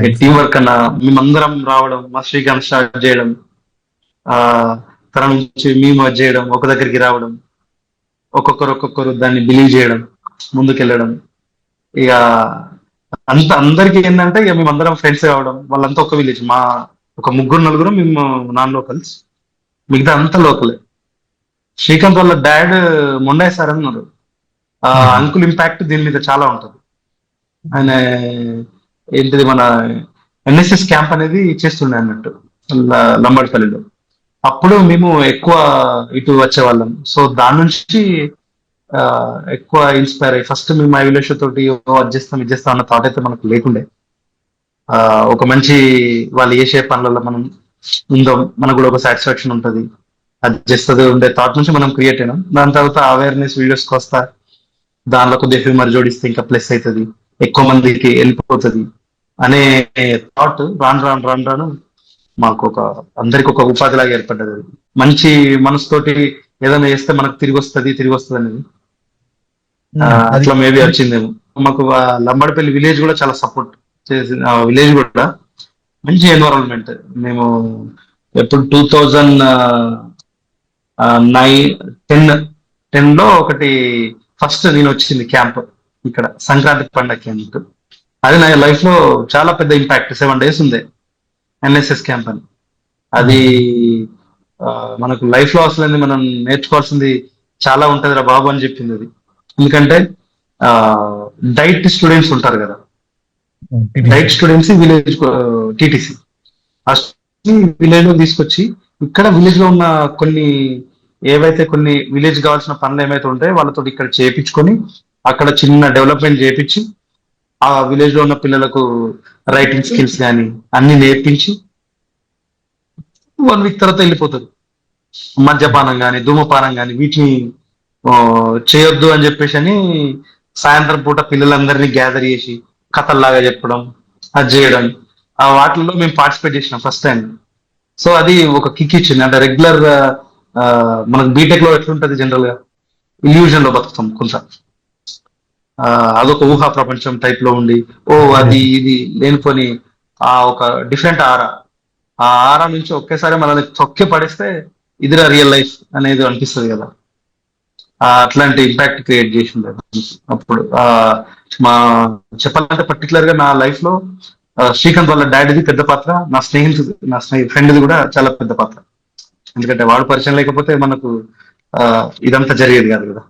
Nice. Team work అన్న మేమందరం రావడం, మా శ్రీకాంత్ స్టార్ట్ చేయడం, ఆ తన నుంచి మేము అది చేయడం, ఒక దగ్గరికి రావడం, ఒక్కొక్కరు దాన్ని బిలీవ్ చేయడం, ముందుకెళ్ళడం. ఇక అందరికి ఏంటంటే ఇక మేమందరం ఫ్రెండ్స్ కావడం, వాళ్ళంతా ఒక విలేజ్, మా ఒక ముగ్గురు నలుగురు మేము నాన్ లోకల్స్, మిగతా అంతా లోకలే. శ్రీకాంత్ వాళ్ళ డాడ్ మొండాయి సార్ అన్నారు. ఆ మ్మ్. అంకుల్ ఇంపాక్ట్ దీని మీద చాలా ఉంటది. ఆయన ఏంటిది మన ఎన్ఎస్ఎస్ క్యాంప్ అనేది చేస్తుండే అన్నట్టు లంబడిపల్లిలో. అప్పుడు మేము ఎక్కువ ఇటు వచ్చేవాళ్ళం. సో దాని నుంచి ఆ, ఎక్కువ ఇన్స్పైర్ అయ్యి ఫస్ట్ మేము మా విలేజ్ తోటి "ఓ, అది చేస్తాం ఇది చేస్తాం" అన్న థాట్ అయితే మనకు లేకుండే. ఆ, ఒక మంచి వాళ్ళు చేసే పనులలో మనం ఉందాం, మనకు కూడా ఒక సాటిస్ఫాక్షన్ ఉంటుంది, అది చేస్తుంది ఉండే థాట్ నుంచి మనం క్రియేట్ అయినాం. దాని తర్వాత అవేర్నెస్ వీడియోస్కి వస్తా, దానిలో కొద్దిగా హ్యూమర్ జోడిస్తే ఇంకా ప్లస్ అవుతుంది, ఎక్కువ మందికి వెళ్ళిపోతుంది అనే థాట్ రాను రాను రాను రాను మాకు అందరికి ఒక ఉపాధి లాగా ఏర్పడ్డది. అది మంచి మనసుతోటి ఏదైనా చేస్తే మనకు తిరిగి వస్తుంది అనేది. అది అట్లా మేబీ వచ్చిందేమో. మాకు లంబడిపల్లి విలేజ్ కూడా చాలా సపోర్ట్ చేసింది. ఆ విలేజ్ కూడా మంచి ఎన్వైరన్మెంట్. మేము ఎప్పుడు 2009-10 లో ఒకటి ఫస్ట్ నేను వచ్చింది క్యాంప్ ఇక్కడ సంక్రాంతి పండగ క్యాంప్. అది నా లైఫ్ లో చాలా పెద్ద ఇంపాక్ట్. 7 days ఉంది ఎన్ఎస్ఎస్ క్యాంప్ అని. అది మ్మ్. ఆ, మనకు లైఫ్ లో అసలు మనం నేర్చుకోవాల్సింది చాలా ఉంటది రా బాబు అని చెప్పింది అది. ఎందుకంటే ఆ డైట్ స్టూడెంట్స్ ఉంటారు కదా, TTC. Diet students village TTC ఆ విలేజ్ లో తీసుకొచ్చి ఇక్కడ విలేజ్ లో ఉన్న కొన్ని ఏవైతే కొన్ని విలేజ్ కావాల్సిన పనులు ఏమైతే ఉంటాయో వాళ్ళతో ఇక్కడ చేపించుకొని అక్కడ చిన్న డెవలప్మెంట్ చేపించి ఆ విలేజ్ లో ఉన్న పిల్లలకు రైటింగ్ స్కిల్స్ కానీ అన్ని నేర్పించి 1 week తర్వాత వెళ్ళిపోతారు. మద్యపానం కానీ ధూమపానం కానీ వీటిని ఆ, చేయొద్దు అని చెప్పేసి అని సాయంత్రం పూట పిల్లలందరినీ గ్యాదర్ చేసి కథల్లాగా చెప్పడం, అది చేయడం. ఆ వాటిల్లో మేము పార్టిసిపేట్ చేసినాం ఫస్ట్ టైం. సో అది ఒక కిక్ ఇచ్చింది. అంటే రెగ్యులర్ మనకు బీటెక్ లో ఎట్లుంటది జనరల్ గా ఇల్యూజన్ లో బతుకుతాం కొంత. ఆ, అదొక ఊహా ప్రపంచం టైప్ లో ఉండి ఓ అదే. అది ఇది లేనిపోని ఆ ఒక డిఫరెంట్ ఆరా, ఆ ఆరా నుంచి ఒకేసారి మనల్ని తొక్కి పడేస్తే ఇదిరా రియల్ లైఫ్ అనేది అనిపిస్తుంది కదా. అట్లాంటి ఇంపాక్ట్ క్రియేట్ చేసింది అది. అప్పుడు మా చెప్పాలంటే పర్టికులర్ గా నా లైఫ్ లో శ్రీకాంత్ వాళ్ళ డాడీది పెద్ద పాత్ర, నా ఫ్రెండ్ది కూడా చాలా పెద్ద పాత్ర. ఎందుకంటే వాడు పరిచయం లేకపోతే మనకు ఇదంతా జరిగేది కాదు కదా.